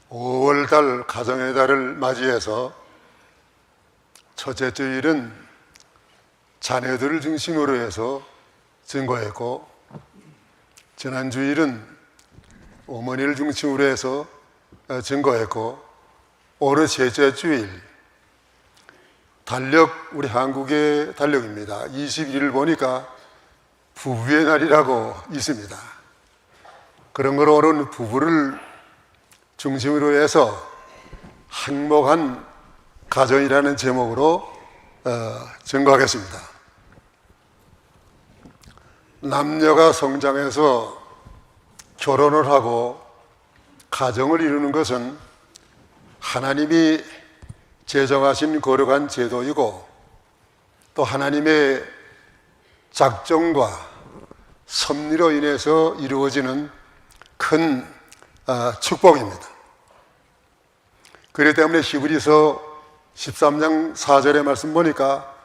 5월달 가정의 달을 맞이해서 첫째 주일은 자녀들을 중심으로 해서 증거했고, 지난 주일은 어머니를 중심으로 해서 증거했고, 오늘 셋째 주일 달력, 우리 한국의 달력입니다. 21일 보니까 부부의 날이라고 있습니다. 그런 거로 오늘 부부를 중심으로 해서 행복한 가정이라는 제목으로 증거하겠습니다. 남녀가 성장해서 결혼을 하고 가정을 이루는 것은 하나님이 제정하신 거룩한 제도이고, 또 하나님의 작정과 섭리로 인해서 이루어지는 큰 축복입니다. 그렇기 때문에 히브리서 13장 4절의 말씀 보니까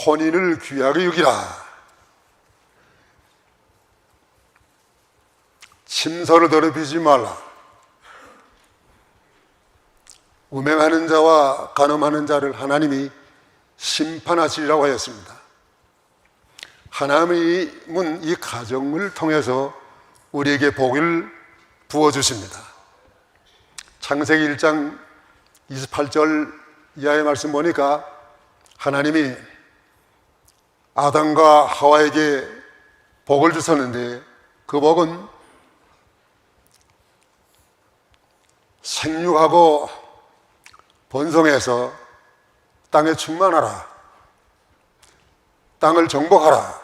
혼인을 귀하게 여기라, 침소를 더럽히지 말라, 음행하는 자와 간음하는 자를 하나님이 심판하시리라고 하였습니다. 하나님은 이 가정을 통해서 우리에게 복을 부어주십니다. 창세기 1장 28절 이하의 말씀 보니까 하나님이 아담과 하와에게 복을 주셨는데, 그 복은 생육하고 번성해서 땅에 충만하라, 땅을 정복하라,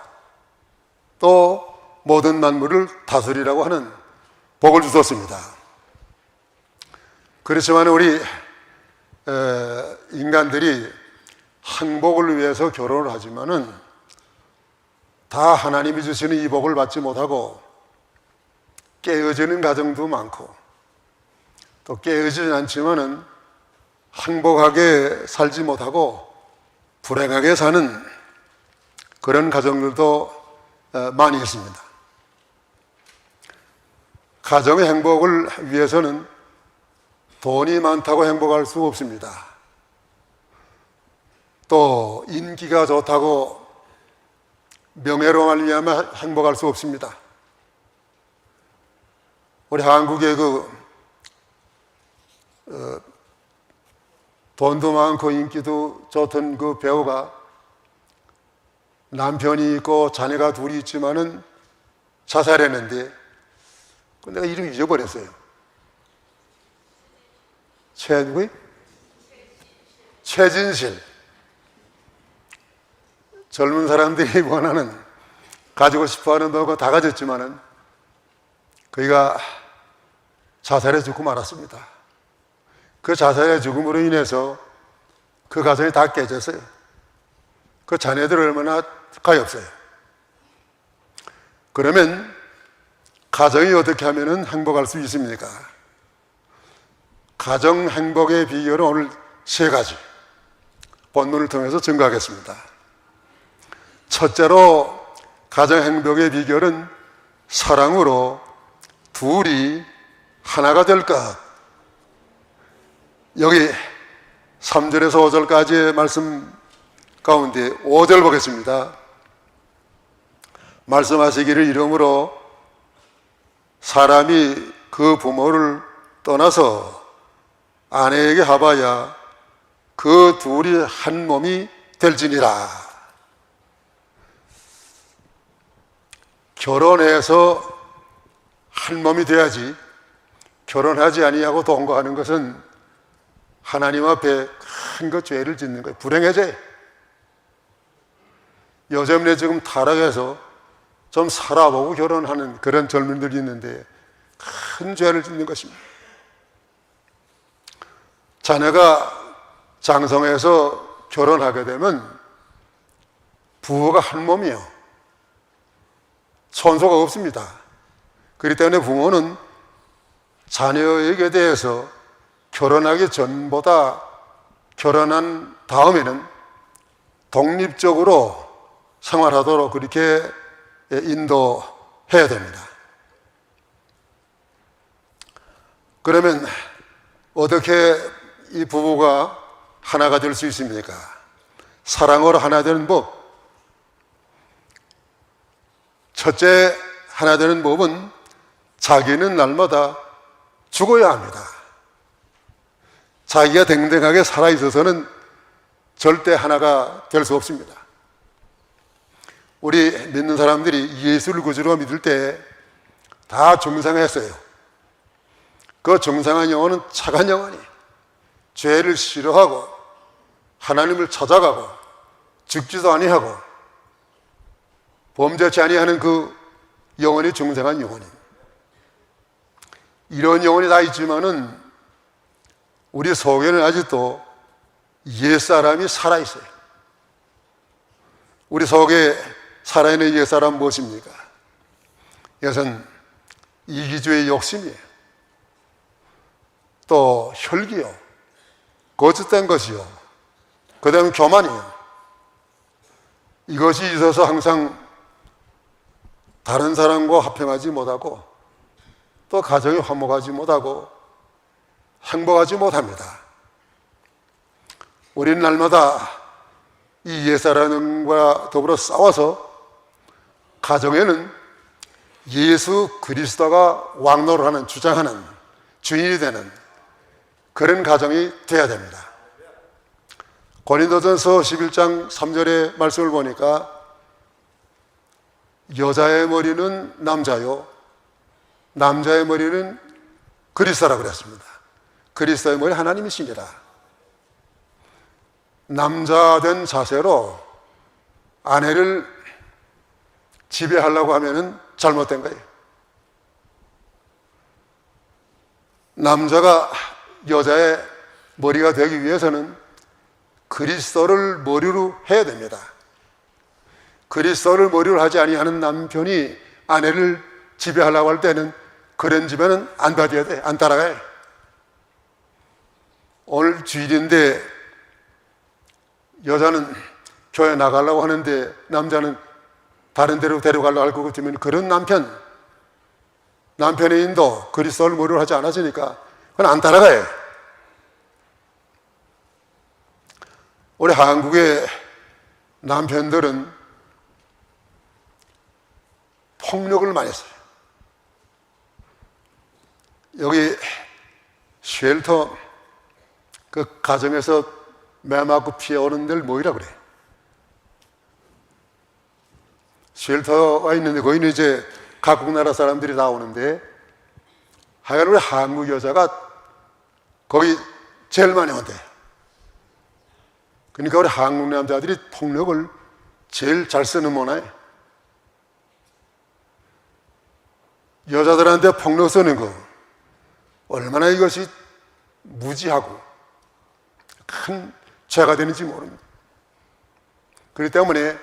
또 모든 만물을 다스리라고 하는 복을 주셨습니다. 그렇지만 우리 인간들이 행복을 위해서 결혼을 하지만은 다 하나님이 주시는 이 복을 받지 못하고 깨어지는 가정도 많고, 또 깨어지지 않지만은 행복하게 살지 못하고 불행하게 사는 그런 가정들도 많이 있습니다. 가정의 행복을 위해서는 돈이 많다고 행복할 수 없습니다. 또 인기가 좋다고 명예로 말미암아 행복할 수 없습니다. 우리 한국의 돈도 많고 인기도 좋던 그 배우가 남편이 있고 자녀가 둘이 있지만은 자살했는데, 내가 이름 잊어버렸어요. 최진실. 젊은 사람들이 원하는, 가지고 싶어하는 거 다 가졌지만은 그가 자살해 죽고 말았습니다. 그 자살의 죽음으로 인해서 그 가정이 다 깨졌어요. 그 자녀들 얼마나 가엾어요. 그러면 가정이 어떻게 하면 행복할 수 있습니까? 가정 행복의 비결은 오늘 세 가지 본문을 통해서 증거하겠습니다. 첫째로, 가정 행복의 비결은 사랑으로 둘이 하나가 될 것. 여기 3절에서 5절까지의 말씀 가운데 5절 보겠습니다. 말씀하시기를, 이러므로 사람이 그 부모를 떠나서 아내에게 합하여 그 둘이 한 몸이 될지니라. 결혼해서 한 몸이 돼야지, 결혼하지 아니하고 동거하는 것은 하나님 앞에 큰 그 죄를 짓는 거예요. 불행해져요. 요즘에 지금 타락해서 좀 살아보고 결혼하는 그런 젊은들이 있는데 큰 죄를 짓는 것입니다. 자녀가 장성해서 결혼하게 되면 부부가 한 몸이요, 손소가 없습니다. 그렇기 때문에 부모는 자녀에게 대해서 결혼하기 전보다 결혼한 다음에는 독립적으로 생활하도록 그렇게 인도해야 됩니다. 그러면 어떻게 이 부부가 하나가 될 수 있습니까? 사랑으로 하나 되는 법. 첫째, 하나 되는 법은 자기는 날마다 죽어야 합니다. 자기가 댕댕하게 살아있어서는 절대 하나가 될 수 없습니다. 우리 믿는 사람들이 예수를 구주로 믿을 때 다 정상했어요. 그 정상한 영혼은 착한 영혼이 죄를 싫어하고 하나님을 찾아가고 죽지도 아니하고 범죄치 아니하는 그 영혼이 정상한 영혼입니다. 이런 영혼이 다 있지만은 우리 속에는 아직도 옛사람이 살아있어요. 우리 속에 살아있는 옛사람은 무엇입니까? 이것은 이기주의 욕심이에요. 또 혈기요, 거짓된 것이요, 그 다음에 교만이요. 이것이 있어서 항상 다른 사람과 화평하지 못하고 또 가정이 화목하지 못하고 행복하지 못합니다. 우리는 날마다 이 옛사람과 더불어 싸워서 가정에는 예수 그리스도가 왕노를 하는, 주장하는, 주인이 되는 그런 가정이 되어야 됩니다. 고린도전서 11장 3절의 말씀을 보니까 여자의 머리는 남자요, 남자의 머리는 그리스도라고 그랬습니다. 그리스도의 머리 하나님이시니라. 남자 된 자세로 아내를 지배하려고 하면은 잘못된 거예요. 남자가 여자의 머리가 되기 위해서는 그리스도를 머리로 해야 됩니다. 그리스도를 머리로 하지 아니하는 남편이 아내를 지배하려고 할 때는 그런 집에는 안 받아야 돼, 안 따라가요. 오늘 주일인데 여자는 교회 나가려고 하는데 남자는 다른 데로 데려가려고 할 것 같으면 그런 남편의 인도 그리스도를 머리로 하지 않았으니까 그건 안 따라가요. 우리 한국의 남편들은 폭력을 많이 했어요. 여기 쉘터 그 가정에서 매 맞고 피해오는 데를 뭐이라 그래? 쉘터가 있는데 거기는 이제 각국 나라 사람들이 나오는데 하여간 우리 한국 여자가 거기 제일 많이 온대. 그러니까 우리 한국 남자들이 폭력을 제일 잘 쓰는 문화예요. 여자들한테 폭력 쓰는 거 얼마나 이것이 무지하고 큰 죄가 되는지 모릅니다. 그렇기 때문에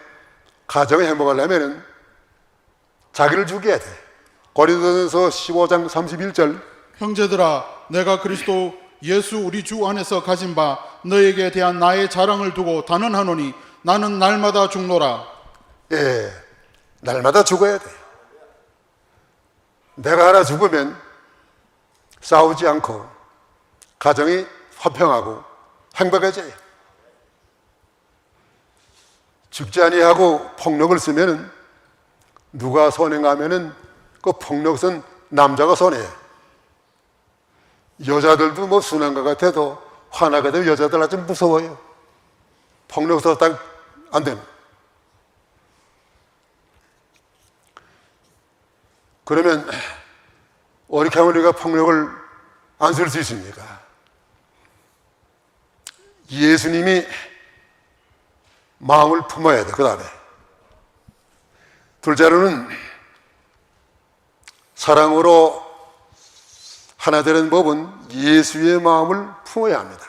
가정을 행복하려면 자기를 죽여야 돼. 고린도전서 15장 31절 형제들아, 내가 그리스도 예수 우리 주 안에서 가진 바 너에게 대한 나의 자랑을 두고 단언하노니 나는 날마다 죽노라. 예, 날마다 죽어야 돼. 내가 하나 죽으면 싸우지 않고 가정이 화평하고 행복해져요. 죽지 아니하고 폭력을 쓰면은 누가 손해가면은 그 폭력은 남자가 손해해. 여자들도 뭐 순한 것 같아도 화나게 되면 여자들 아주 무서워요. 폭력 써도 안 되는. 그러면 어떻게 하면 우리가 폭력을 안 쓸 수 있습니까? 예수님이 마음을 품어야 돼. 그 다음에 둘째로는 사랑으로 하나 되는 법은 예수의 마음을 품어야 합니다.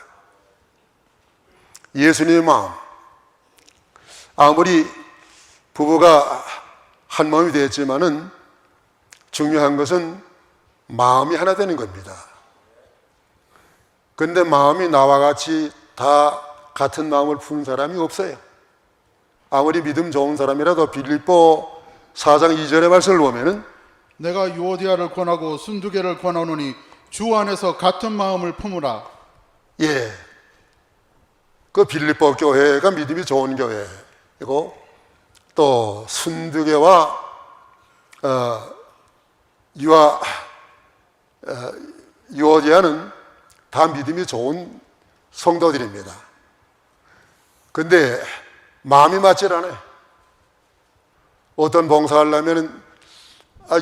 예수님의 마음. 아무리 부부가 한 마음이 되었지만은 중요한 것은 마음이 하나 되는 겁니다. 그런데 마음이 나와 같이 다 같은 마음을 품는 사람이 없어요. 아무리 믿음 좋은 사람이라도 빌립보 4장 2절의 말씀을 보면은 내가 유오디아를 권하고 순두개를 권하노니 주 안에서 같은 마음을 품으라. 예. 그 빌립보 교회가 믿음이 좋은 교회이고, 또 순두교와 유오디아는 다 믿음이 좋은 성도들입니다. 근데 마음이 맞질 않아요. 어떤 봉사하려면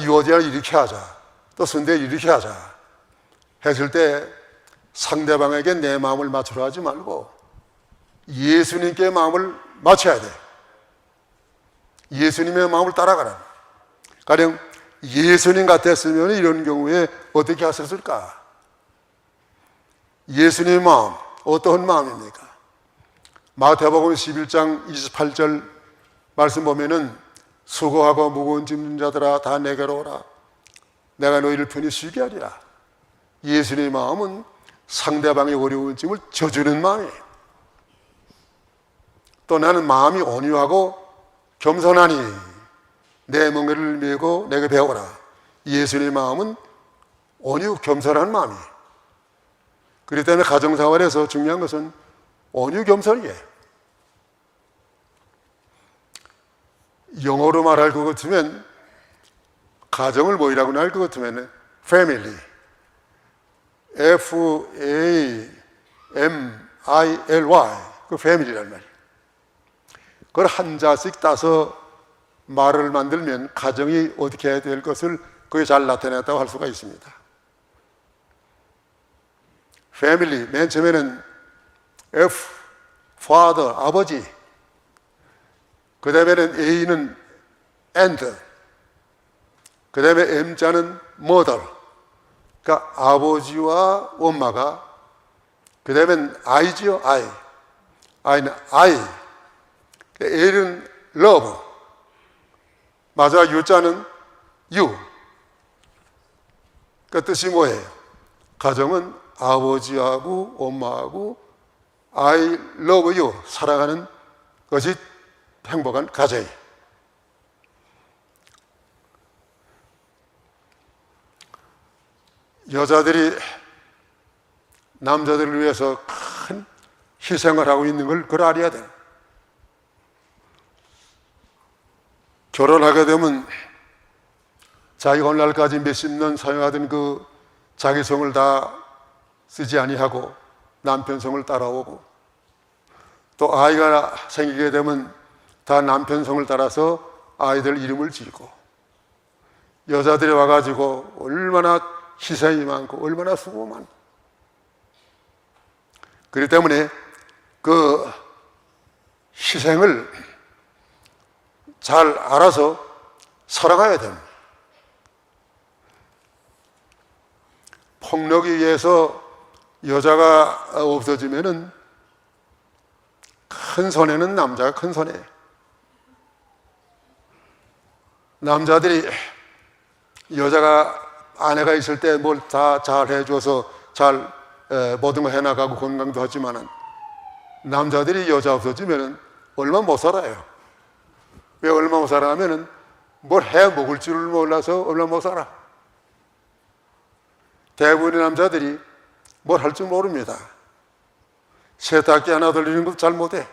유오디아를 이렇게 하자, 또 순대를 이렇게 하자 했을 때 상대방에게 내 마음을 맞추려 하지 말고 예수님께 마음을 맞춰야 돼. 예수님의 마음을 따라가라. 가령 예수님 같았으면 이런 경우에 어떻게 하셨을까? 예수님의 마음, 어떤 마음입니까? 마태복음 11장 28절 말씀 보면은 수고하고 무거운 짐진 자들아 다 내게로 오라. 내가 너희를 편히 쉬게 하리라. 예수님의 마음은 상대방의 어려운 짐을 져주는 마음이에요. 또 나는 마음이 온유하고 겸손하니 내 멍에를 메고 내게 배워라. 예수님의 마음은 온유 겸손한 마음이에요. 그렇기 때문에 가정생활에서 중요한 것은 온유 겸손이에요. 영어로 말할 것 같으면, 가정을 뭐이라고 할 것 같으면 family, F-A-M-I-L-Y, 그 family란 말이에요. 그걸 한자씩 따서 말을 만들면 가정이 어떻게 해야 될 것을 그게 잘 나타냈다고 할 수가 있습니다. family, 맨 처음에는 F, father, 아버지. 그 다음에는 A는 and. 그 다음에 M자는 mother. 그러니까 아버지와 엄마가. 그 다음엔 I지요, I. I는 I. L은 love. 마지막 U자는 you. 그 뜻이 뭐예요? 가정은 아버지하고 엄마하고 I love you, 사랑하는 것이 행복한 가정이에요. 여자들이 남자들을 위해서 큰 희생을 하고 있는 걸 그걸 알아야 돼요. 결혼하게 되면 자기가 오늘날까지 몇십 년 사용하던 그 자기 성을 다 쓰지 아니하고 남편 성을 따라오고, 또 아이가 생기게 되면 다 남편 성을 따라서 아이들 이름을 지고, 여자들이 와가지고 얼마나 희생이 많고 얼마나 수고 많고, 그렇기 때문에 그 희생을 잘 알아서 사랑해야 됩니다. 폭력에 의해서 여자가 없어지면은 큰 손해는 남자가 큰 손해. 남자들이 여자가 아내가 있을 때 뭘 다 잘 해줘서 잘 모든 거 해나가고 건강도 하지만은, 남자들이 여자 없어지면은 얼마 못 살아요. 왜 얼마 못 살아 하면은 뭘 해 먹을 줄을 몰라서 얼마 못 살아. 대부분의 남자들이 뭘 할 줄 모릅니다. 세탁기 하나 돌리는 것도 잘 못해.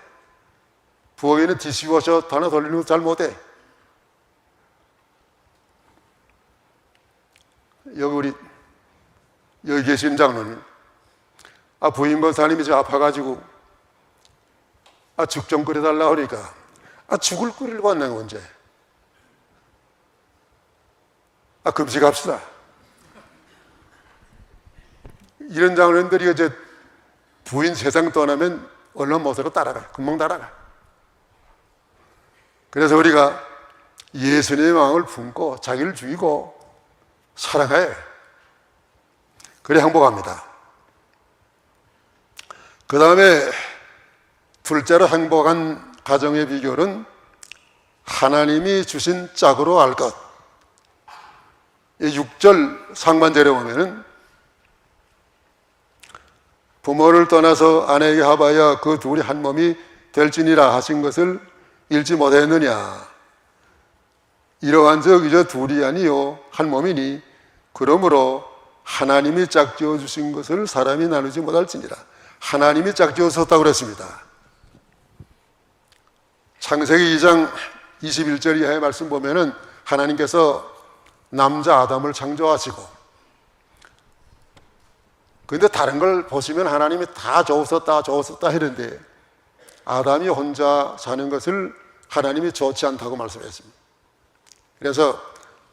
부엌에는 디시워셔 하나 돌리는 것도 잘 못해. 여기 계신 장로님, 부인 권사님이 저 아파가지고 죽 좀 끓여달라 하니까 죽을 끓이려고 왔네. 언제 금식합시다. 이런 장로님들이 이제 부인 세상 떠나면 얼른 못으로 따라가, 금방 따라가. 그래서 우리가 예수님의 마음을 품고 자기를 죽이고 사랑해. 그래 행복합니다. 그 다음에 둘째로 행복한 가정의 비결은 하나님이 주신 짝으로 알 것. 6절 상반절에 보면은 부모를 떠나서 아내에게 합하여 그 둘이 한 몸이 될지니라 하신 것을 읽지 못했느냐. 이러한 적 이제 둘이 아니요 한 몸이니 그러므로 하나님이 짝지어 주신 것을 사람이 나누지 못할지니라. 하나님이 짝지어졌다고 그랬습니다. 창세기 2장 21절 이하의 말씀 보면은 하나님께서 남자 아담을 창조하시고, 그런데 다른 걸 보시면 하나님이 다 좋았었다 했는데 아담이 혼자 사는 것을 하나님이 좋지 않다고 말씀했습니다. 그래서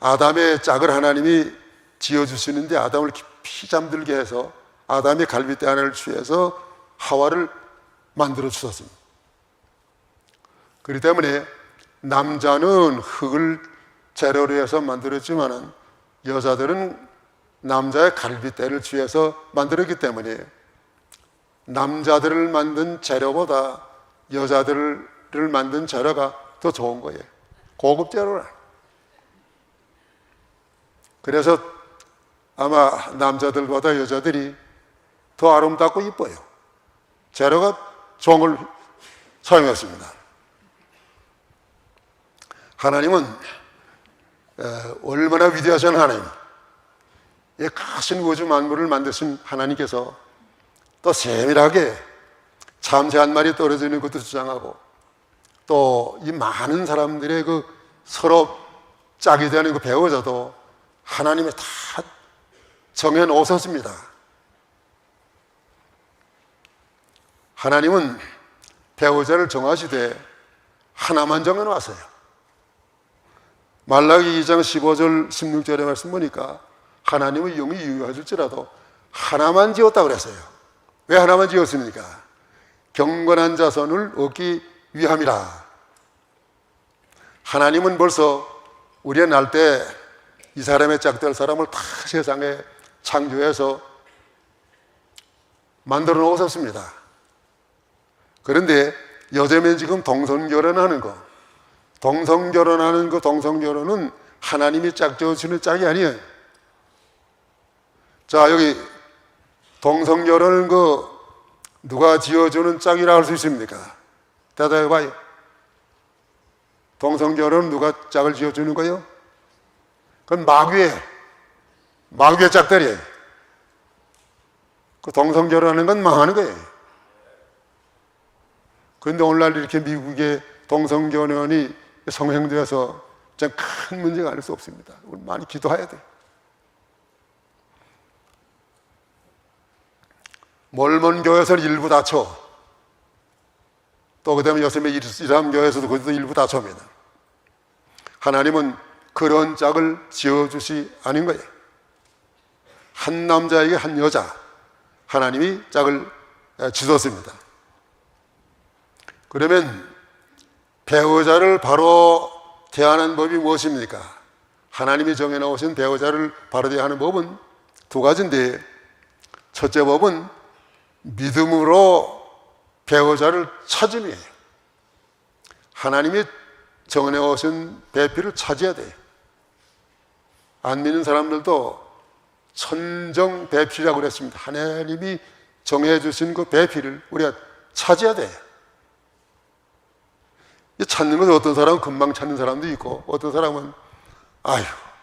아담의 짝을 하나님이 지어주시는데 아담을 깊이 잠들게 해서 아담이 갈빗대 하나를 취해서 하와를 만들어 주셨습니다. 그렇기 때문에 남자는 흙을 재료로 해서 만들었지만 여자들은 남자의 갈빗대를 취해서 만들었기 때문에 남자들을 만든 재료보다 여자들을 만든 재료가 더 좋은 거예요. 고급 재료라. 그래서 아마 남자들보다 여자들이 더 아름답고 이뻐요. 재료가 좋은 걸 사용했습니다. 하나님은 얼마나 위대하신 하나님, 이 크신 우주 만물을 만드신 하나님께서 또 세밀하게 참새 한 마리 떨어지는 것도 주장하고, 또 이 많은 사람들의 그 서로 짝이 되는 그 배우자도 하나님이 다 정해 놓으셨습니다. 하나님은 배우자를 정하시되 하나만 정해 놨어요. 말라기 2장 15절 16절의 말씀 보니까 하나님의 영이 유효하실지라도 하나만 지었다고 그랬어요. 왜 하나만 지었습니까? 경건한 자손을 얻기 위함이라. 하나님은 벌써 우리가 날 때 이 사람의 짝될 사람을 다 세상에 창조해서 만들어 놓으셨습니다. 그런데 요즘엔 지금 동성결혼하는 거, 동성결혼은 하나님이 짝지어주는 짝이 아니에요. 자, 여기 동성결혼은 누가 지어주는 짝이라 할 수 있습니까? 대답해봐요. 동성결혼은 누가 짝을 지어주는 거예요? 그건 마귀의 짝들이에요. 그 동성결혼하는 건 망하는 거예요. 그런데 오늘날 이렇게 미국의 동성결혼이 성행되어서 좀 큰 문제가 아닐 수 없습니다. 우리 많이 기도해야 돼요. 몰몬 교회에서 일부 다쳐. 또 그다음에 요즘에 이슬람 교회에서도 그것도 일부 다쳐입니다. 하나님은 그런 짝을 지어주시 아닌 거예요. 한 남자에게 한 여자, 하나님이 짝을 지었습니다. 그러면 배우자를 바로 대하는 법이 무엇입니까? 하나님이 정해놓으신 배우자를 바로 대하는 법은 두 가지인데, 첫째 법은 믿음으로 배우자를 찾음이에요. 하나님이 정해놓으신 배필을 찾아야 돼요. 안 믿는 사람들도 천정 배필이라고 그랬습니다. 하나님이 정해주신 그 배필을 우리가 찾아야 돼요. 찾는 것은 어떤 사람은 금방 찾는 사람도 있고, 어떤 사람은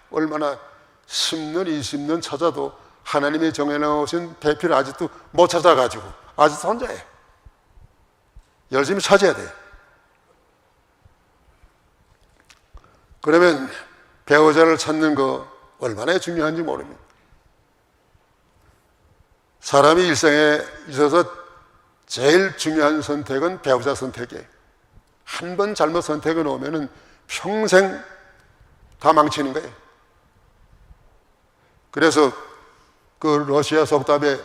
얼마나 10년, 20년 찾아도 하나님이 정해놓으신 배필을 아직도 못 찾아가지고 아직도 혼자예요. 열심히 찾아야 돼요. 그러면 배우자를 찾는 거 얼마나 중요한지 모릅니다. 사람이 일생에 있어서 제일 중요한 선택은 배우자 선택이에요. 한 번 잘못 선택해 놓으면 평생 다 망치는 거예요. 그래서 그 러시아 속담에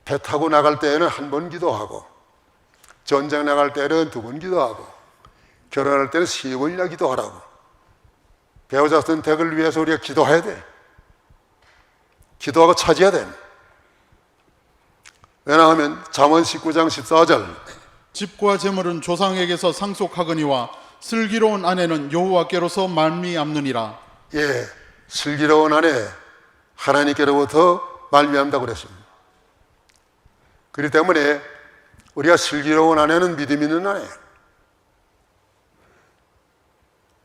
배 타고 나갈 때에는 한 번 기도하고, 전쟁 나갈 때는 2번 기도하고, 결혼할 때는 3번이나 기도하라고. 배우자 선택을 위해서 우리가 기도해야 돼. 기도하고 찾아야 돼. 왜냐하면 잠언 19장 14절, 집과 재물은 조상에게서 상속하거니와 슬기로운 아내는 여호와께로서 말미암느니라. 예, 슬기로운 아내, 하나님께로부터 말미암다고 그랬습니다. 그렇기 때문에 우리가 슬기로운 아내는 믿음 있는 아내예요.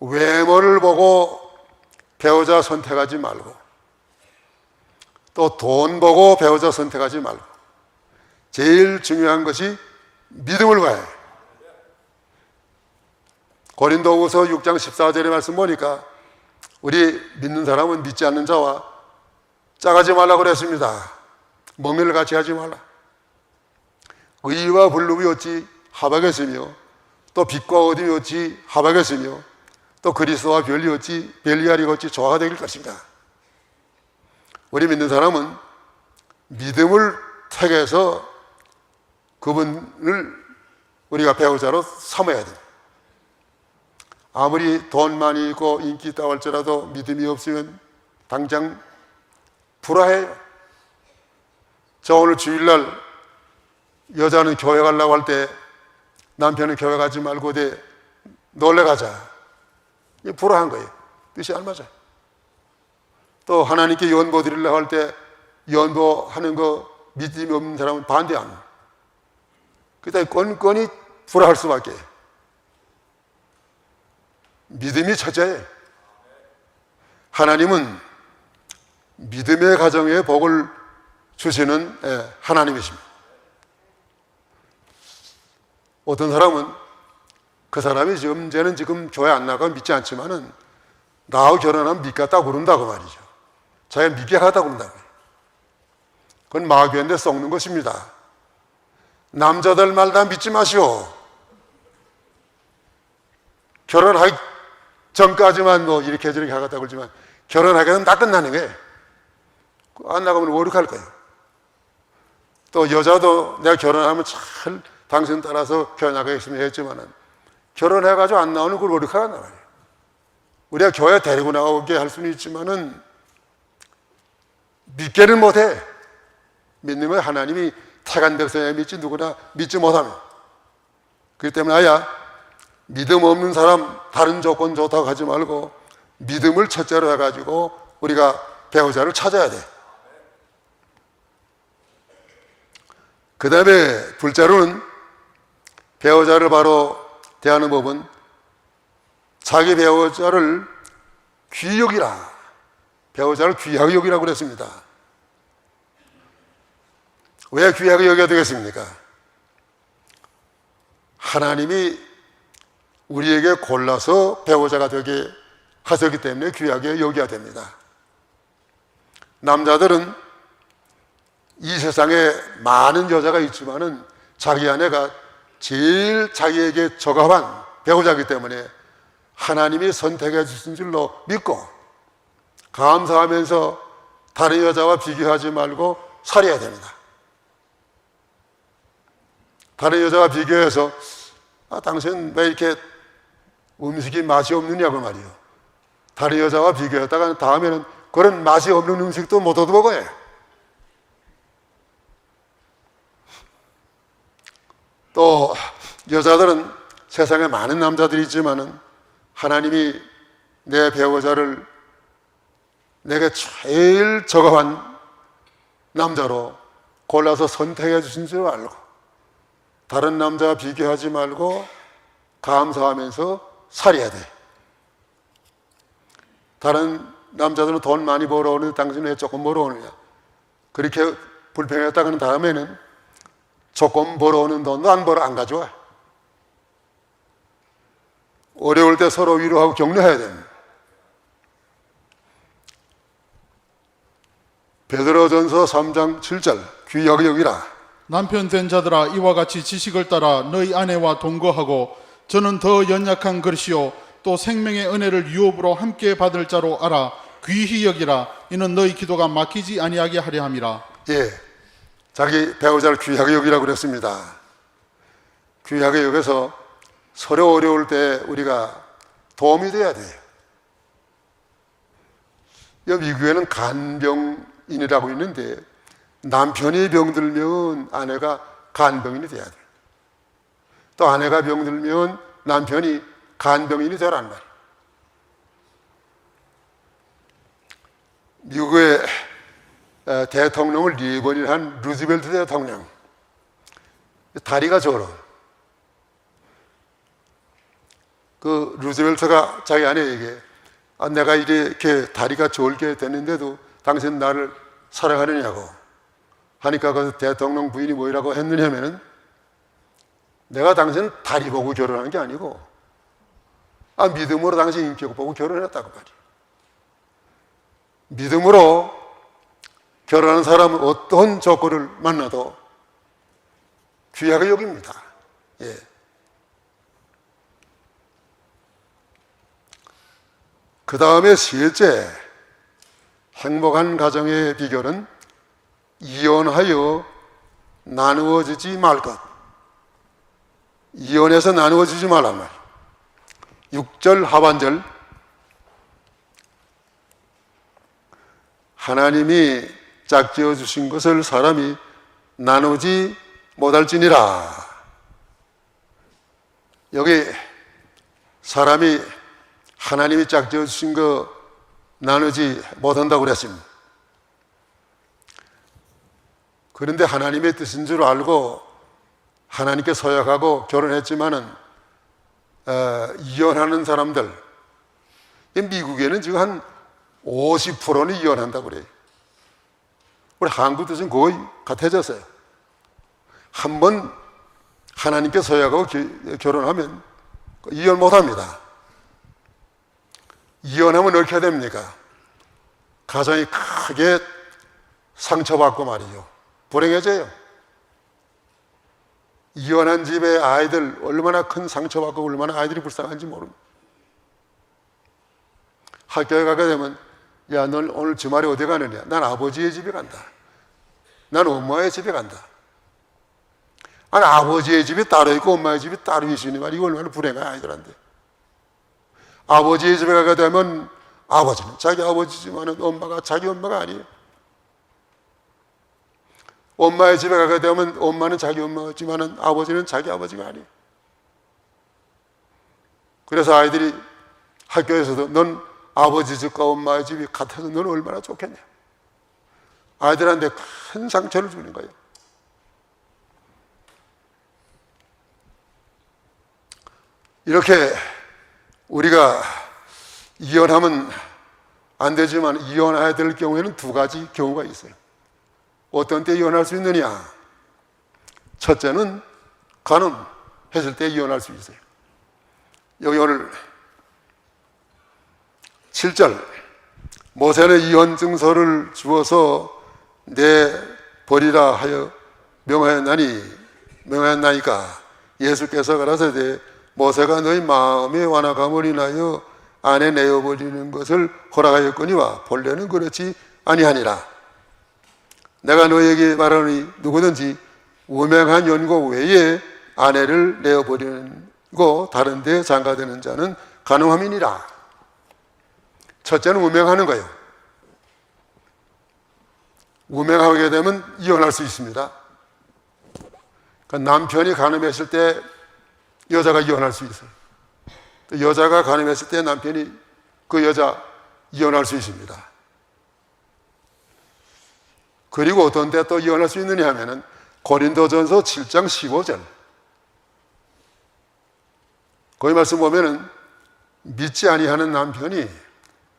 외모를 보고 배우자 선택하지 말고 또 돈 보고 배우자 선택하지 말고 제일 중요한 것이 믿음을 가야 해요. 고린도후서 6장 14절의 말씀 보니까 우리 믿는 사람은 믿지 않는 자와 짝하지 말라고 그랬습니다. 멍매를 같이 하지 말라. 의와 불름이 어찌 합하겠으며 또 빛과 어둠이 어찌 합하겠으며 또 그리스도와 별이 어찌 별리하리가 어찌 조화가 되길 것인가. 우리 믿는 사람은 믿음을 택해서 그분을 우리가 배우자로 삼아야 됩니다. 아무리 돈 많이 있고 인기 있다고 할지라도 믿음이 없으면 당장 불화해요. 저 오늘 주일날 여자는 교회 가려고 할 때 남편은 교회 가지 말고 어디 놀러 가자. 이게 불화한 거예요. 뜻이 안 맞아요. 또 하나님께 연보 드리려고 할 때 연보하는 거 믿음이 없는 사람은 반대하는 거예요. 그때 건건이 불화할 수밖에. 믿음이 첫째예요. 하나님은 믿음의 가정에 복을 주시는 하나님이십니다. 어떤 사람은 그 사람이 이제는 지금 교회 안 나가 믿지 않지만은 나하고 결혼하면 믿겠다고 그런다고 말이죠. 자기가 믿게 하다고 그런다고. 그건 마귀한테 썩는 것입니다. 남자들 말 다 믿지 마시오. 결혼하기 전까지만 뭐 이렇게 저렇게 하겠다고 그러지만 결혼하게 되면 다 끝나는 거예요. 안 나가면 오륙할 거예요. 또 여자도 내가 결혼하면 잘 당신 따라서 교회 나가겠으면 했지만은 결혼해가지고 안 나오는 걸 오륙하가 나와요. 우리가 교회 데리고 나오게 할 수는 있지만은 믿게는 못해. 믿는 건 하나님이 택한 백성이 믿지 누구나 믿지 못하면. 그렇기 때문에 아야 믿음 없는 사람 다른 조건 좋다고 하지 말고 믿음을 첫째로 해가지고 우리가 배우자를 찾아야 돼. 그 다음에 둘째로는 배우자를 바로 대하는 법은 자기 배우자를 귀히 여기라. 배우자를 귀하게 여기라고 그랬습니다. 왜 귀하게 여겨야 되겠습니까? 하나님이 우리에게 골라서 배우자가 되게 하셨기 때문에 귀하게 여겨야 됩니다. 남자들은 이 세상에 많은 여자가 있지만은 자기 아내가 제일 자기에게 적합한 배우자이기 때문에 하나님이 선택해 주신 줄로 믿고 감사하면서 다른 여자와 비교하지 말고 살아야 됩니다. 다른 여자와 비교해서 당신 왜 이렇게 음식이 맛이 없느냐고 말이요. 다른 여자와 비교했다가 다음에는 그런 맛이 없는 음식도 못 얻어 먹어요. 또 여자들은 세상에 많은 남자들이 있지만은 하나님이 내 배우자를 내게 제일 적합한 남자로 골라서 선택해 주신 줄 알고 다른 남자와 비교하지 말고 감사하면서 살아야 돼. 다른 남자들은 돈 많이 벌어오는데 당신은 왜 조금 벌어오느냐. 그렇게 불평했다가는 다음에는 조금 벌어오는 돈도 안 가져와. 어려울 때 서로 위로하고 격려해야 됩니다. 베드로전서 3장 7절 귀하게 여기라. 남편 된 자들아 이와 같이 지식을 따라 너희 아내와 동거하고 저는 더 연약한 것이요 또 생명의 은혜를 유업으로 함께 받을 자로 알아 귀히 여기라. 이는 너희 기도가 막히지 아니하게 하려 함이라. 예, 자기 배우자를 귀하게 여기라고 그랬습니다. 귀하게 여겨서 서로 어려울 때 우리가 도움이 돼야 돼요. 여기 미국에는 간병인이라고 있는데 남편이 병들면 아내가 간병인이 돼야 돼요. 또 아내가 병들면 남편이 간병인이 되란 말이에요. 미국의 대통령을 4번이나 한 루즈벨트 대통령, 다리가 저러. 그 루즈벨트가 자기 아내에게 내가 이렇게 다리가 저렇게 됐는데도 당신 나를 사랑하느냐고 하니까 그 대통령 부인이 뭐라고 했느냐면은 내가 당신을 다리 보고 결혼한 게 아니고 믿음으로 당신 인격 보고 결혼했다고 말이에요. 믿음으로 결혼한 사람은 어떤 조건을 만나도 귀하게 여깁니다. 예. 그 다음에 셋째, 행복한 가정의 비결은 이혼하여 나누어지지 말 것. 이혼해서 나누어지지 말란 말. 6절 하반절, 하나님이 짝지어 주신 것을 사람이 나누지 못할지니라. 여기 사람이 하나님이 짝지어 주신 거 나누지 못한다고 그랬습니다. 그런데 하나님의 뜻인 줄 알고 하나님께 서약하고 결혼했지만은 이혼하는 사람들, 미국에는 지금 한 50%는 이혼한다고 그래요. 우리 한국도 지금 거의 같아졌어요. 한번 하나님께 서약하고 결혼하면 이혼 못합니다. 이혼하면 어떻게 해야 됩니까? 가정이 크게 상처받고 말이죠. 불행해져요. 이혼한 집의 아이들 얼마나 큰 상처받고 얼마나 아이들이 불쌍한지 모릅니다. 학교에 가게 되면 야, 넌 오늘 주말에 어디 가느냐? 난 아버지의 집에 간다. 난 엄마의 집에 간다. 아니, 아버지의 집이 따로 있고 엄마의 집이 따로 있으니 말이야. 이거 얼마나 불행한 아이들한테. 아버지의 집에 가게 되면 아버지는 자기 아버지지만 엄마가 자기 엄마가 아니에요. 엄마의 집에 가게 되면 엄마는 자기 엄마지만 아버지는 자기 아버지가 아니에요. 그래서 아이들이 학교에서도 넌 아버지 집과 엄마의 집이 같아서 넌 얼마나 좋겠냐. 아이들한테 큰 상처를 주는 거예요. 이렇게 우리가 이혼하면 안 되지만 이혼해야 될 경우에는 두 가지 경우가 있어요. 어떤 때 이혼할 수 있느냐? 첫째는 간음했을 때 이혼할 수 있어요. 여기 오늘 7절, 모세는 이혼 증서를 주어서 내버리라 하여 명하였나이까. 예수께서 가라사대 모세가 너희 마음의 완악함을 인하여 아내 내어버리는 것을 허락하였거니와 본래는 그렇지 아니하니라. 내가 너에게 말하노니 누구든지 우명한 연고 외에 아내를 내어버리고 다른 데 장가드는 자는 간음함이니라. 첫째는 우명하는 거예요. 우명하게 되면 이혼할 수 있습니다. 그러니까 남편이 간음했을 때 여자가 이혼할 수 있어요. 또 여자가 간음했을 때 남편이 그 여자 이혼할 수 있습니다. 그리고 어떤 때 또 이혼할 수 있느냐 하면은 고린도전서 7장 15절. 거기 말씀 보면은 믿지 아니하는 남편이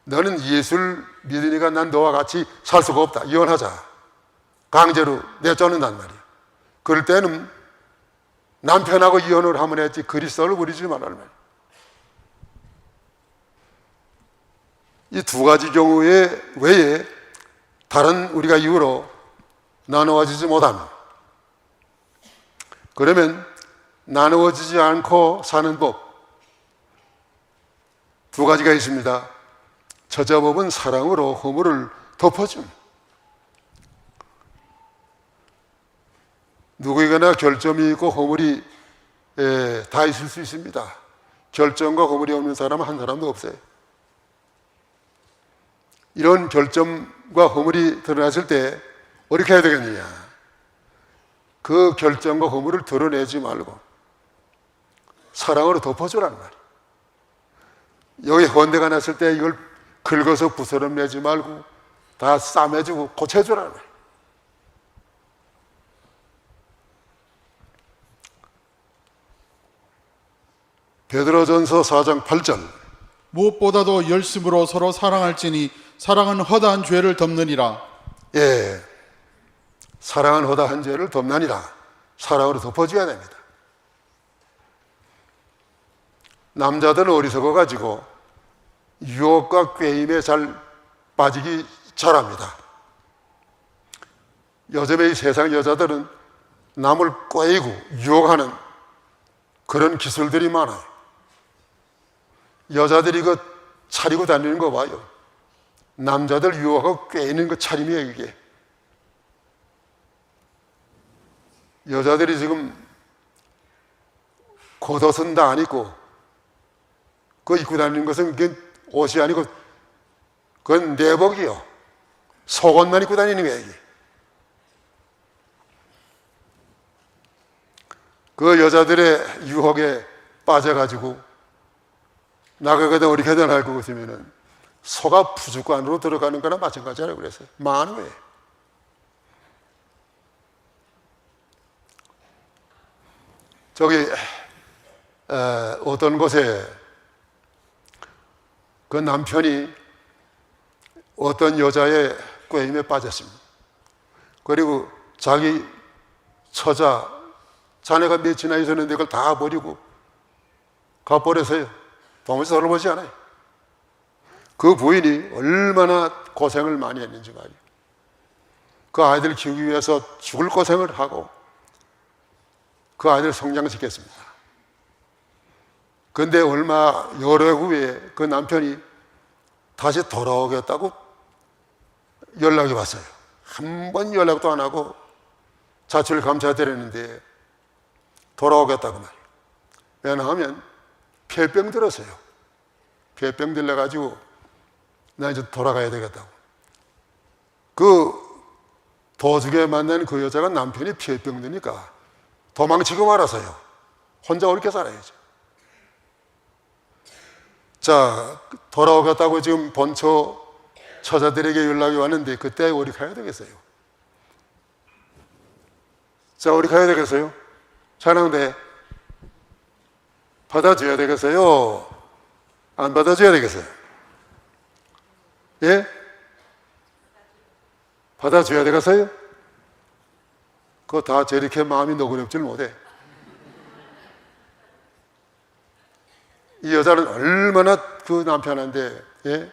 너는 예수를 믿으니까 난 너와 같이 살 수가 없다. 이혼하자. 강제로 내쫓는단 말이에요. 그럴 때는 남편하고 이혼을 하면 했지 그리스도를 버리지 말라는 말이에요. 이 두 가지 경우에 외에 다른 우리가 이유로 나누어지지 못하면, 그러면 나누어지지 않고 사는 법 두 가지가 있습니다. 첫째 법은 사랑으로 허물을 덮어줌. 누구에게나 결점이 있고 허물이 다 있을 수 있습니다. 결점과 허물이 없는 사람은 한 사람도 없어요. 이런 결점과 허물이 드러났을 때 어떻게 해야 되겠느냐? 그 결점과 허물을 드러내지 말고 사랑으로 덮어주라는 말이에요. 여기 헌대가 났을 때 이걸 긁어서 부스럼 내지 말고 다 싸매주고 고쳐주라는 말이에요. 베드로전서 4장 8절, 무엇보다도 열심으로 서로 사랑할지니 사랑은 허다한 죄를 덮느니라. 예, 사랑은 허다 한 죄를 덮나니라. 사랑으로 덮어줘야 됩니다. 남자들은 어리석어 가지고 유혹과 꾀임에 잘 빠지기 잘합니다. 요즘의 이 세상 여자들은 남을 꾀이고 유혹하는 그런 기술들이 많아요. 여자들이 그 차리고 다니는 거 봐요. 남자들 유혹하고 꾀이는 그 차림이에요, 이게. 여자들이 지금 겉옷은 다 안 입고 그 입고 다니는 것은 그게 옷이 아니고 그건 내복이요. 속옷만 입고 다니는 거예요, 이게. 그 여자들의 유혹에 빠져가지고 나가거든 어리게든 알고 있으면은 소가 푸죽고 안으로 들어가는 거나 마찬가지라고 그랬어요. 많은 거예요. 저기 어떤 곳에 그 남편이 어떤 여자의 꾀임에 빠졌습니다. 그리고 자기 처자, 자네가 몇이나 있었는데 그걸 다 버리고 가버려서요. 도무지 돌아보지 않아요. 그 부인이 얼마나 고생을 많이 했는지 말이에요. 그 아이들 키우기 위해서 죽을 고생을 하고 그 아이들 성장시켰습니다. 그런데 얼마 여러 후에 그 남편이 다시 돌아오겠다고 연락이 왔어요. 한 번 연락도 안 하고 자취를 감춰드렸는데 돌아오겠다고 말이에요. 왜냐하면 폐병 들었어요. 폐병 들려가지고 나 이제 돌아가야 되겠다고. 그 도중에 만난 그 여자가 남편이 폐병 드니까 도망치고 말아서요. 혼자 어렵게 살아야죠. 자, 돌아오겠다고 지금 본처 처자들에게 연락이 왔는데 그때 어디 가야 되겠어요? 자, 어디 가야 되겠어요? 자랑대 받아줘야 되겠어요? 안 받아줘야 되겠어요? 예? 받아줘야 되겠어요? 그거 다 저렇게 마음이 너그럽질 못해. 이 여자는 얼마나 그 남편한테 예?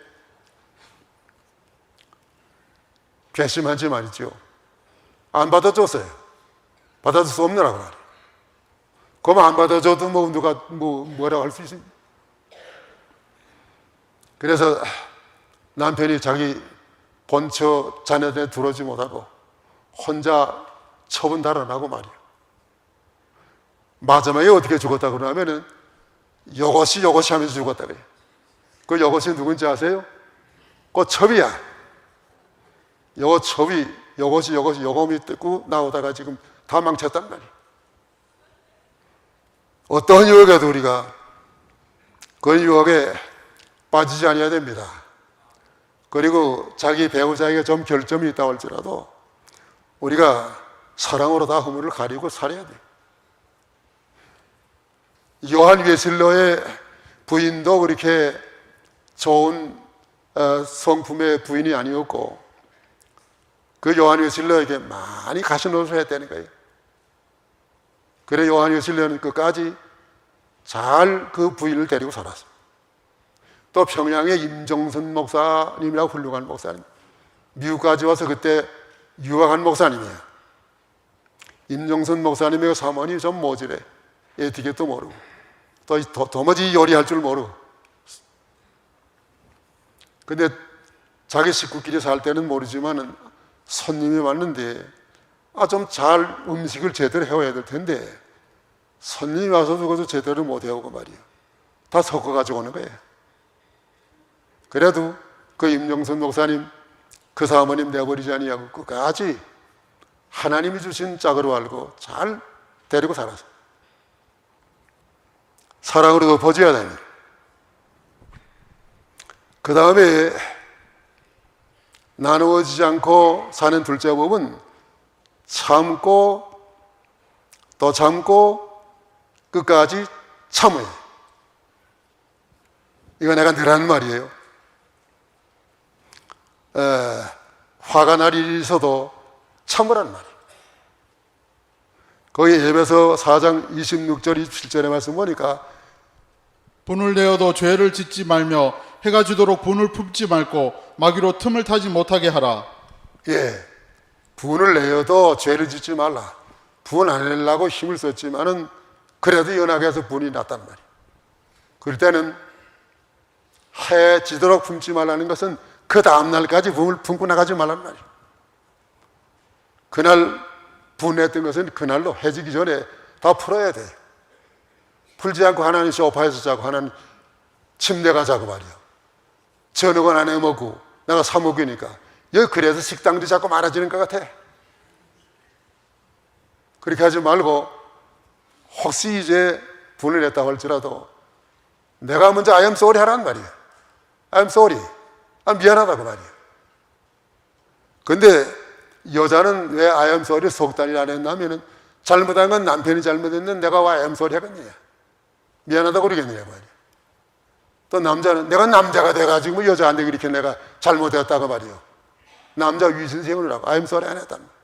괘씸한지 말이죠. 안 받아줬어요. 받아줄 수 없느라고 말이에요. 그럼 안 받아줘도 뭐 누가 뭐라고 할 수 있습니까? 그래서 남편이 자기 본처 자녀들에 들어오지 못하고 혼자 처분 달아나고 말이에요. 마지막에 어떻게 죽었다 그러냐면은 요것이 하면서 죽었다 그래요. 그 요것이 누군지 아세요? 그 첩이야. 요거 첩이 요것이 요검이 뜯고 나오다가 지금 다 망쳤단 말이에요. 어떤 유혹에도 우리가 그 유혹에 빠지지 않아야 됩니다. 그리고 자기 배우자에게 좀 결점이 있다 할지라도 우리가 사랑으로 다 허물을 가리고 살아야 돼요. 요한 웨슬러의 부인도 그렇게 좋은 성품의 부인이 아니었고 그 요한 웨슬러에게 많이 가시노릇을 했다는 거예요. 그래 요한 웨슬러는 끝까지 잘 그 부인을 데리고 살았어요. 또 평양의 임정선 목사님이라고 훌륭한 목사님, 미국까지 와서 그때 유학한 목사님이에요. 임정선 목사님의 사모님이 좀 모질해. 에티켓도 모르고 또 도무지 요리할 줄 모르고. 근데 자기 식구끼리 살 때는 모르지만은 손님이 왔는데 좀 잘 음식을 제대로 해와야 될 텐데 손님이 와서 그것도 제대로 못 해오고 말이에요. 다 섞어가지고 오는 거예요. 그래도 그 임영선 목사님 그 사모님 내버리지 아니하고 끝까지 하나님이 주신 짝으로 알고 잘 데리고 살았어. 사랑으로 덮어줘야 됩니다. 그 다음에 나누어지지 않고 사는 둘째 법은 참고 또 참고 끝까지 참아요. 이거 내가 늘 하는 말이에요. 화가 날 일이 있어도 참으란 말이에요. 거기 에베소 4장 26절 27절의 말씀 보니까 분을 내어도 죄를 짓지 말며 해가 지도록 분을 품지 말고 마귀로 틈을 타지 못하게 하라. 분을 내어도 죄를 짓지 말라. 분 안 내려고 힘을 썼지만은 그래도 연하게 해서 분이 났단 말이에요. 그럴 때는 해 지도록 품지 말라는 것은 그 다음날까지 분을 품고 나가지 말란 말이에요. 그날 분했던 것은 그날로 해지기 전에 다 풀어야 돼. 풀지 않고 하나님 소파에서 자고 하나님 침대 가자고 말이야. 저녁은 안 해먹고 내가 사 먹으니까 여기 그래서 식당도 자꾸 많아지는 것 같아. 그렇게 하지 말고 혹시 이제 분을 했다고 할지라도 내가 먼저 I am sorry 하란 말이야. I am sorry. 미안하다고 말이야. 근데 여자는 왜 I am sorry 석 달이 안 했냐면은 잘못한 건 남편이 잘못했는데 내가 왜 I am sorry 하겠느냐. 미안하다고 그러겠느냐 말이야. 또 남자는 내가 남자가 돼가지고 여자한테 그렇게 내가 잘못했다고 말이요. 남자 위선생을 하고 I am sorry 안 했단 말이야.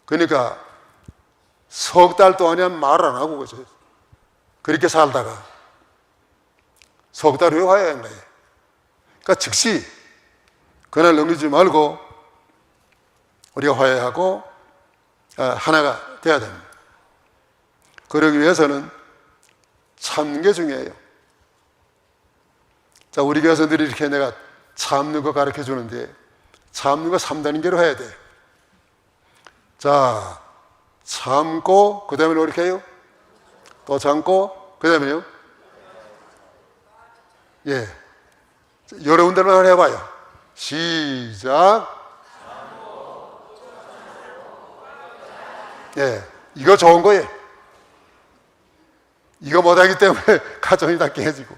그러니까 석 달 동안이야 말 안 하고 그렇게 살다가 석 달 후에 화해한 거예요. 그러니까 즉시 그날 넘기지 말고 우리가 화해하고 하나가 돼야 됩니다. 그러기 위해서는 참는 게 중요해요. 자, 우리 교사들이 이렇게 내가 참는 거 가르쳐 주는데 참는 거 3단계로 해야 돼. 자, 참고 그 다음에 어떻게 해요? 또 참고 그 다음에요? 여러분들만 해봐요. 시작. 이거 좋은 거예요. 이거 못하기 때문에 가정이 다 깨지고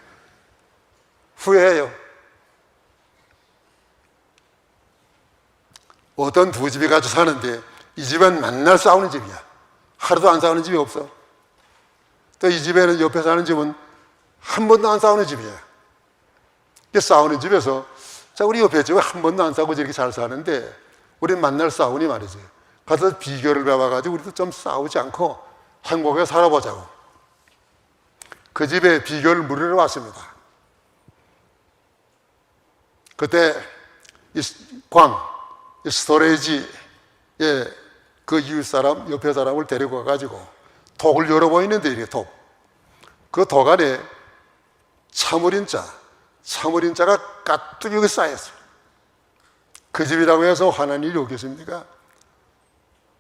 후회해요. 어떤 두 집이 같이 사는데 이 집은 맨날 싸우는 집이야. 하루도 안 싸우는 집이 없어. 또 이 집에는 옆에 사는 집은 한 번도 안 싸우는 집이야. 싸우는 집에서 자, 우리 옆에 집은 한 번도 안 싸우고 저렇게 잘 사는데 우리 맨날 싸우니 말이지. 가서 비결을 배워가지고 우리도 좀 싸우지 않고 행복하게 살아보자고. 그 집에 비결을 물으러 왔습니다. 그때 이 스토레이지에 그 이웃 사람, 옆에 사람을 데리고 가가지고 독을 열어보이는데 이렇게 독. 그 독 안에 참어린자가 가뜩 쌓였어요. 그 집이라고 해서 화난 일이 없겠습니까?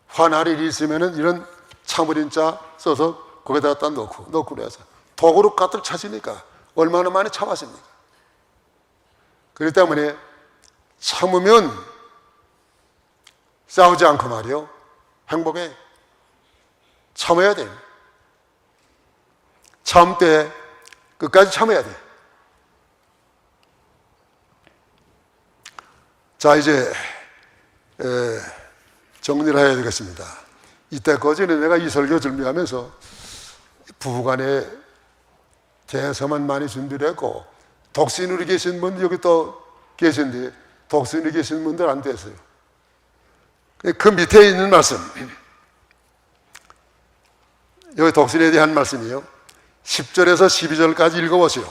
화날 일이 있으면은 이런 참어린자 써서 거기다 갖다 넣고 그래서 독으로 가득 차지니까 얼마나 많이 참았습니까? 그렇기 때문에 참으면 싸우지 않고 말이요. 행복해. 참아야 돼. 참 때 끝까지 참아야 돼. 자, 이제 정리를 해야 되겠습니다. 이때까지는 내가 이 설교 준비하면서 부부간에 대해서만 많이 준비를 했고 독신으로 계신 분들 여기 또 계신데 독신으로 계신 분들 안 됐어요. 그 밑에 있는 말씀, 여기 독신에 대한 말씀이요. 10절에서 12절까지 읽어보시오.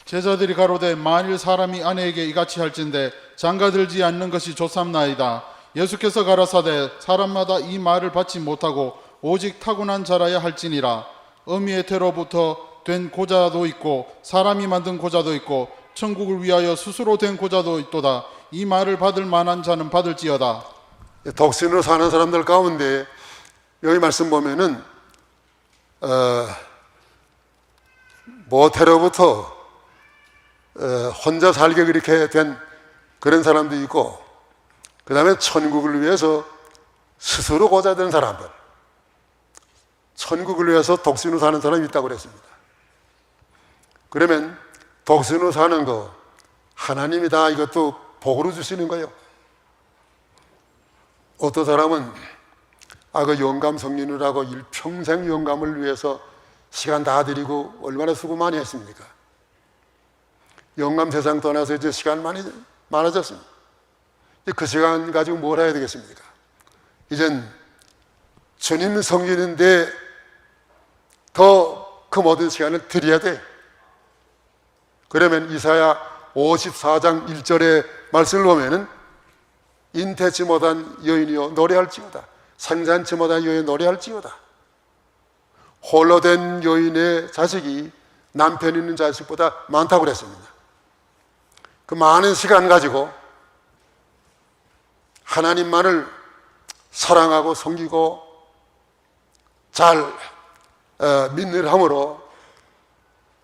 제자들이 가로되 만일 사람이 아내에게 이같이 할진대 장가들지 않는 것이 좋삼나이다. 예수께서 가라사대 사람마다 이 말을 받지 못하고 오직 타고난 자라야 할지니라. 어미의 태로부터 된 고자도 있고 사람이 만든 고자도 있고 천국을 위하여 스스로 된 고자도 있도다. 이 말을 받을 만한 자는 받을지어다. 독신으로 사는 사람들 가운데 여기 말씀 보면은 모태로부터 혼자 살게 그렇게 된 그런 사람도 있고 그 다음에 천국을 위해서 스스로 고자된 사람들, 천국을 위해서 독신으로 사는 사람이 있다고 그랬습니다. 그러면 독신으로 사는 거 하나님이 다 이것도 복으로 주시는 거예요. 어떤 사람은 그 영감 성리느라고 일평생 영감을 위해서 시간 다 들이고 얼마나 수고 많이 했습니까? 영감 세상 떠나서 이제 시간 많이 많아졌습니다. 그 시간 가지고 뭘 해야 되겠습니까? 이젠 주님 섬기는데 더 그 모든 시간을 드려야 돼. 그러면 이사야 54장 1절의 말씀을 보면은 인태치 못한 여인이여 노래할지어다. 상잔치 못한 여인 노래할지어다. 홀로 된 여인의 자식이 남편 있는 자식보다 많다고 그랬습니다. 그 많은 시간 가지고 하나님만을 사랑하고 섬기고 잘 믿는 함으로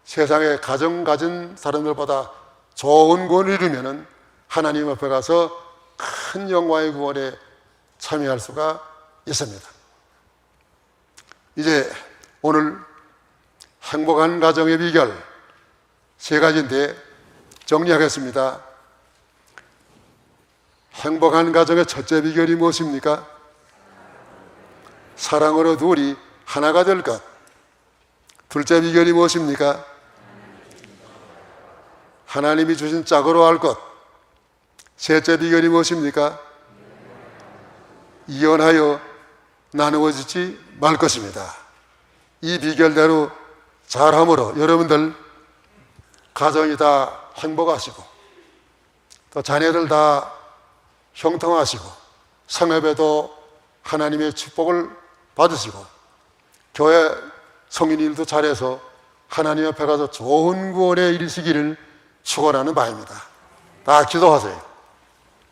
세상에 가정 가진 사람들보다 좋은 구원을 이루면 하나님 앞에 가서 큰 영광의 구원에 참여할 수가 있습니다. 이제 오늘 행복한 가정의 비결 3가지인데 정리하겠습니다. 행복한 가정의 첫째 비결이 무엇입니까? 사랑으로 둘이 하나가 될 것. 둘째 비결이 무엇입니까? 하나님이 주신 짝으로 할 것. 셋째 비결이 무엇입니까? 이혼하여 나누어지지 말 것입니다. 이 비결대로 잘함으로 여러분들 가정이 다 행복하시고 또 자녀들 다 형통하시고 성협에도 하나님의 축복을 받으시고 교회 성인 일도 잘해서 하나님 앞에 가서 좋은 구원에 이르시기를 축원하는 바입니다. 다 기도하세요.